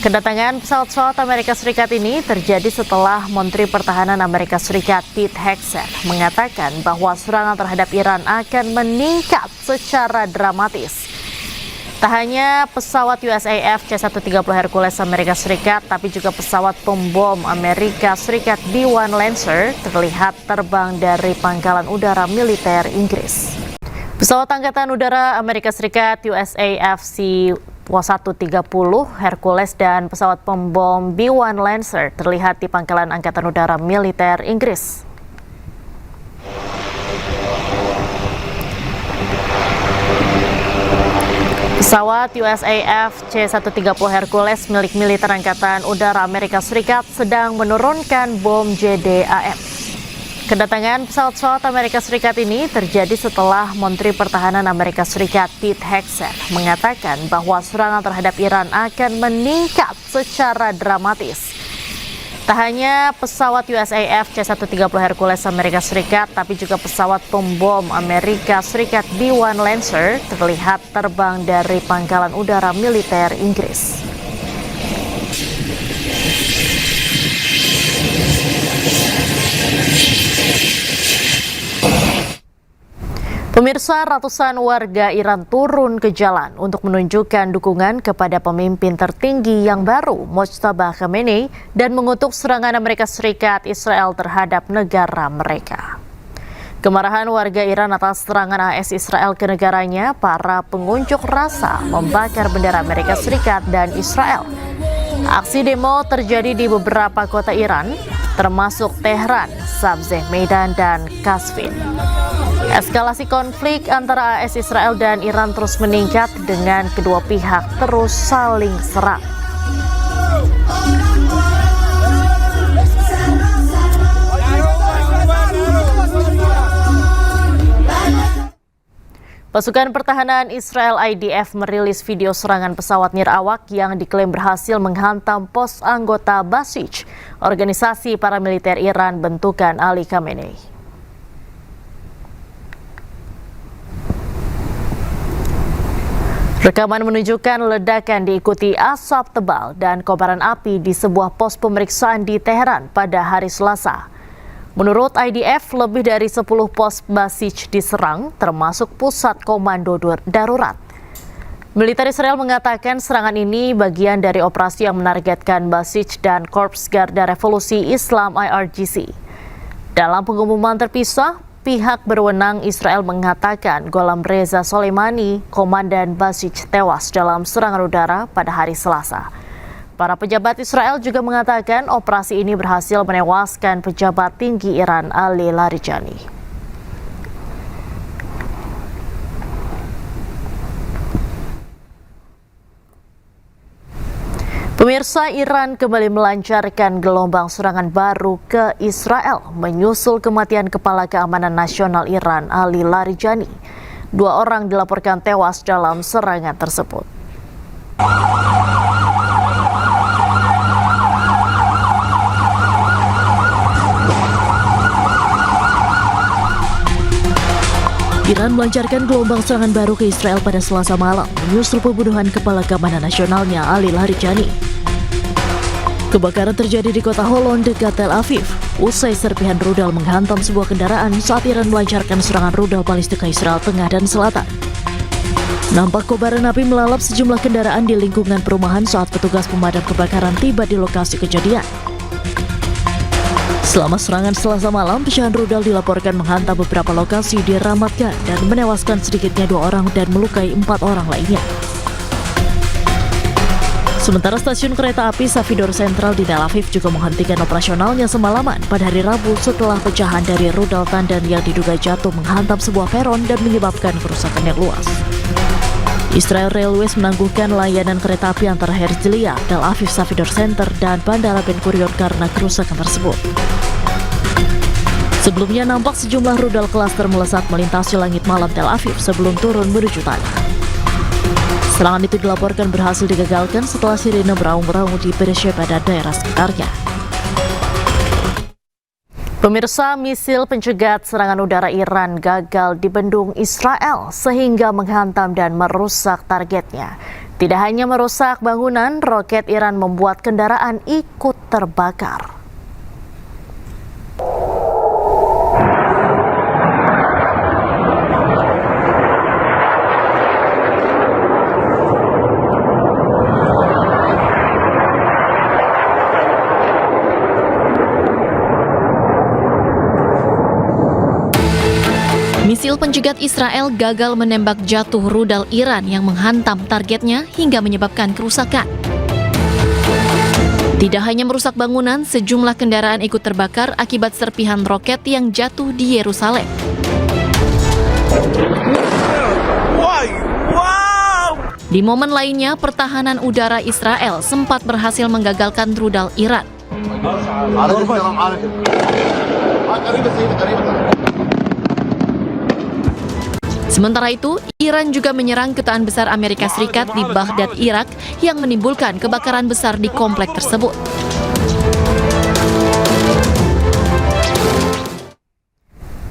Kedatangan pesawat-pesawat Amerika Serikat ini terjadi setelah Menteri Pertahanan Amerika Serikat Pete Hegseth mengatakan bahwa serangan terhadap Iran akan meningkat secara dramatis. Tak hanya pesawat USAF C-130 Hercules Amerika Serikat, tapi juga pesawat pembom Amerika Serikat B-1 Lancer terlihat terbang dari pangkalan udara militer Inggris. Pesawat Angkatan Udara Amerika Serikat USAF C-130 Hercules dan pesawat pembom B-1 Lancer terlihat di pangkalan Angkatan Udara militer Inggris. Pesawat USAF C-130 Hercules milik militer Angkatan Udara Amerika Serikat sedang menurunkan bom JDAM. Kedatangan pesawat-pesawat Amerika Serikat ini terjadi setelah Menteri Pertahanan Amerika Serikat Pete Hegseth mengatakan bahwa serangan terhadap Iran akan meningkat secara dramatis. Tak hanya pesawat USAF C-130 Hercules Amerika Serikat, tapi juga pesawat pembom Amerika Serikat B-1 Lancer terlihat terbang dari pangkalan udara militer Inggris. Pemirsa, ratusan warga Iran turun ke jalan untuk menunjukkan dukungan kepada pemimpin tertinggi yang baru, Mojtaba Khamenei, dan mengutuk serangan Amerika Serikat Israel terhadap negara mereka. Kemarahan warga Iran atas serangan AS Israel ke negaranya, para pengunjuk rasa membakar bendera Amerika Serikat dan Israel. Aksi demo terjadi di beberapa kota Iran, termasuk Tehran, Sabzeh Meidan, dan Kasvin. Eskalasi konflik antara AS Israel dan Iran terus meningkat dengan kedua pihak terus saling serang. Pasukan Pertahanan Israel IDF merilis video serangan pesawat nirawak yang diklaim berhasil menghantam pos anggota Basij, organisasi paramiliter Iran bentukan Ali Khamenei. Rekaman menunjukkan ledakan diikuti asap tebal dan kobaran api di sebuah pos pemeriksaan di Teheran pada hari Selasa. Menurut IDF, lebih dari 10 pos Basij diserang, termasuk pusat komando darurat. Militer Israel mengatakan serangan ini bagian dari operasi yang menargetkan Basij dan Korps Garda Revolusi Islam IRGC. Dalam pengumuman terpisah, pihak berwenang Israel mengatakan Gholam Reza Soleimani, komandan Basij, tewas dalam serangan udara pada hari Selasa. Para pejabat Israel juga mengatakan operasi ini berhasil menewaskan pejabat tinggi Iran Ali Larijani. Pemirsa, Iran kembali melancarkan gelombang serangan baru ke Israel menyusul kematian Kepala Keamanan Nasional Iran Ali Larijani. 2 orang dilaporkan tewas dalam serangan tersebut. Iran melancarkan gelombang serangan baru ke Israel pada Selasa malam, menyusul pembunuhan Kepala Keamanan Nasionalnya Ali Larijani. Kebakaran terjadi di kota Holon dekat Tel Aviv, usai serpihan rudal menghantam sebuah kendaraan saat Iran melancarkan serangan rudal balistik ke Israel Tengah dan Selatan. Nampak kobaran api melalap sejumlah kendaraan di lingkungan perumahan saat petugas pemadam kebakaran tiba di lokasi kejadian. Selama serangan Selasa malam, pecahan rudal dilaporkan menghantam beberapa lokasi di Ramat Gan dan menewaskan sedikitnya 2 orang dan melukai 4 orang lainnya. Sementara stasiun kereta api Safidor Sentral di Tel Aviv juga menghentikan operasionalnya semalaman pada hari Rabu setelah pecahan dari rudal tandan yang diduga jatuh menghantam sebuah peron dan menyebabkan kerusakan yang luas. Israel Railways menangguhkan layanan kereta api antara Herzliya, Tel Aviv Safidor Center, dan Bandara Ben Gurion karena kerusakan tersebut. Sebelumnya nampak sejumlah rudal klaster melesat melintasi langit malam Tel Aviv sebelum turun menuju tanah. Serangan itu dilaporkan berhasil digagalkan setelah sirene beraung-raung di Beersheba dan daerah sekitarnya. Pemirsa, misil pencegat serangan udara Iran gagal dibendung Israel sehingga menghantam dan merusak targetnya. Tidak hanya merusak bangunan, roket Iran membuat kendaraan ikut terbakar. Misil penjegat Israel gagal menembak jatuh rudal Iran yang menghantam targetnya hingga menyebabkan kerusakan. Tidak hanya merusak bangunan, sejumlah kendaraan ikut terbakar akibat serpihan roket yang jatuh di Yerusalem. Di momen lainnya, pertahanan udara Israel sempat berhasil menggagalkan rudal Iran. Sementara itu, Iran juga menyerang kedutaan besar Amerika Serikat di Baghdad, Irak, yang menimbulkan kebakaran besar di komplek tersebut.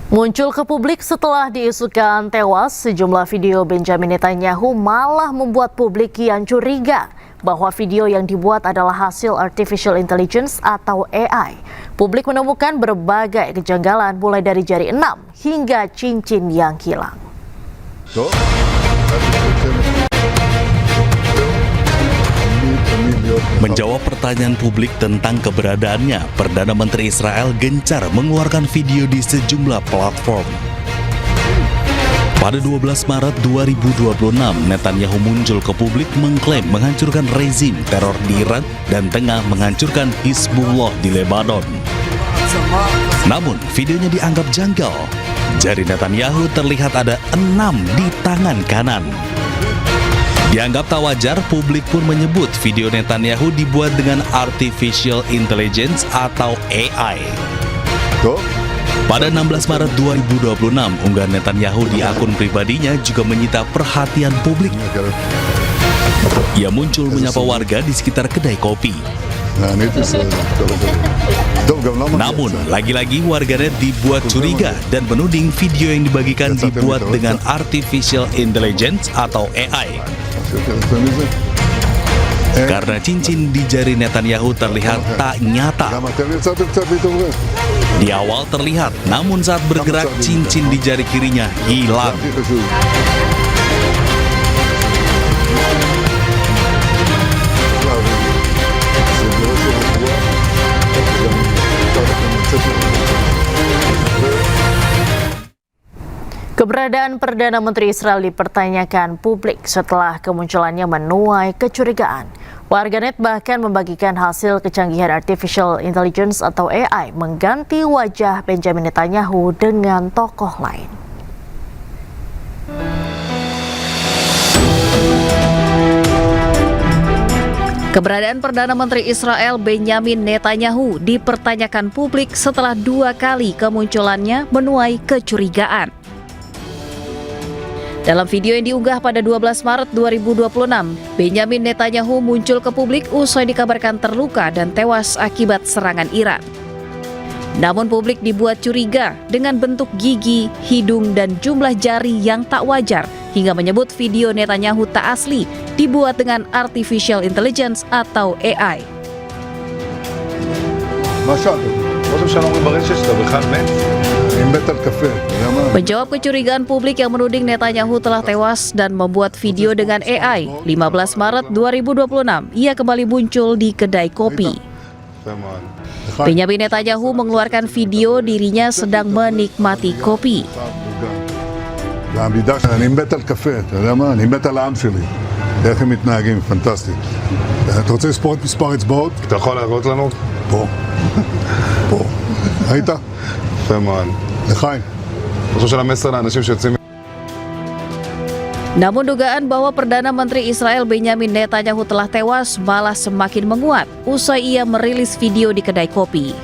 Muncul ke publik setelah diisukan tewas, sejumlah video Benjamin Netanyahu malah membuat publik kian curiga bahwa video yang dibuat adalah hasil artificial intelligence atau AI. Publik menemukan berbagai kejanggalan mulai dari jari 6 hingga cincin yang hilang. Menjawab pertanyaan publik tentang keberadaannya, Perdana Menteri Israel gencar mengeluarkan video di sejumlah platform. Pada 12 Maret 2026, Netanyahu muncul ke publik mengklaim menghancurkan rezim teror di Iran dan tengah menghancurkan Hizbullah di Lebanon. Namun, videonya dianggap janggal. Jari Netanyahu terlihat ada 6 di tangan kanan. Dianggap tak wajar, publik pun menyebut video Netanyahu dibuat dengan artificial intelligence atau AI. Pada 16 Maret 2026, unggahan Netanyahu di akun pribadinya juga menyita perhatian publik. Ia muncul menyapa warga di sekitar kedai kopi. Namun, lagi-lagi warganet dibuat curiga dan menuding video yang dibagikan dibuat dengan artificial intelligence atau AI. Karena cincin di jari Netanyahu terlihat tak nyata. Di awal terlihat, namun saat bergerak cincin di jari kirinya hilang. Keberadaan Perdana Menteri Israel dipertanyakan publik setelah kemunculannya menuai kecurigaan. Warganet bahkan membagikan hasil kecanggihan artificial intelligence atau AI mengganti wajah Benjamin Netanyahu dengan tokoh lain. Keberadaan Perdana Menteri Israel Benjamin Netanyahu dipertanyakan publik setelah 2 kali kemunculannya menuai kecurigaan. Dalam video yang diunggah pada 12 Maret 2026, Benjamin Netanyahu muncul ke publik usai dikabarkan terluka dan tewas akibat serangan Iran. Namun publik dibuat curiga dengan bentuk gigi, hidung, dan jumlah jari yang tak wajar hingga menyebut video Netanyahu tak asli, dibuat dengan artificial intelligence atau AI. Menjawab kecurigaan publik yang menuding Netanyahu telah tewas dan membuat video dengan AI, 15 Maret 2026, ia kembali muncul di kedai kopi. Benjamin Netanyahu mengeluarkan video dirinya sedang menikmati kopi. אני מת על קפה, אתה יודע מה? אני מת על העם שלי. איך הם מתנהגים, פנטסטי. אתה רוצה לספור את מספר אצבעות? אתה יכול להראות לנו? פה. פה. ראית? יפה מאוד. לחיים. אני חושב של המסר לאנשים שיוצאים... Namun dugaan bahwa Perdana Menteri Israel Benjamin Netanyahu telah tewas malah semakin menguat usai ia merilis video di kedai kopi.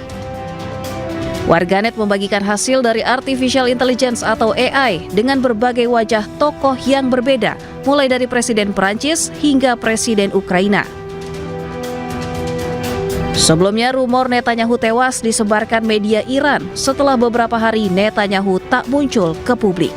Warganet membagikan hasil dari artificial intelligence atau AI dengan berbagai wajah tokoh yang berbeda, mulai dari Presiden Perancis hingga Presiden Ukraina. Sebelumnya, rumor Netanyahu tewas disebarkan media Iran setelah beberapa hari Netanyahu tak muncul ke publik.